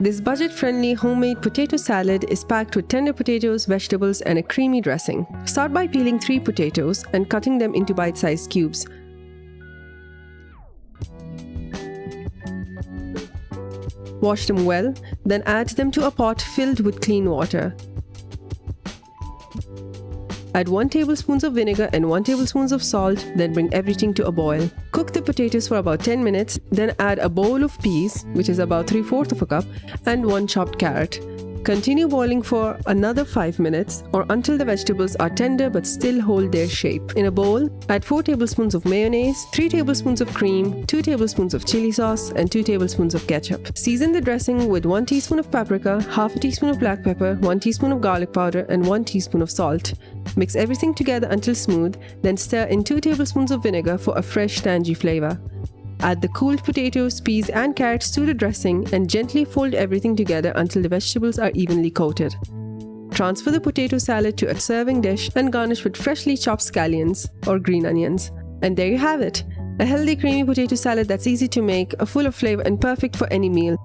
This budget-friendly homemade potato salad is packed with tender potatoes, vegetables, and a creamy dressing. Start by peeling 3 potatoes and cutting them into bite-sized cubes. Wash them well, then add them to a pot filled with clean water. Add 1 tablespoon of vinegar and 1 tablespoon of salt, then bring everything to a boil. Cook the potatoes for about 10 minutes, then add a bowl of peas, which is about 3/4 of a cup, and 1 chopped carrot. Continue boiling for another 5 minutes or until the vegetables are tender but still hold their shape. In a bowl, add 4 tablespoons of mayonnaise, 3 tablespoons of cream, 2 tablespoons of chili sauce, and 2 tablespoons of ketchup. Season the dressing with 1 teaspoon of paprika, half a teaspoon of black pepper, 1 teaspoon of garlic powder, and 1 teaspoon of salt. Mix everything together until smooth, then stir in 2 tablespoons of vinegar for a fresh tangy flavor. Add the cooled potatoes, peas, and carrots to the dressing and gently fold everything together until the vegetables are evenly coated. Transfer the potato salad to a serving dish and garnish with freshly chopped scallions or green onions. And there you have it! A healthy, creamy potato salad that's easy to make, full of flavor, and perfect for any meal.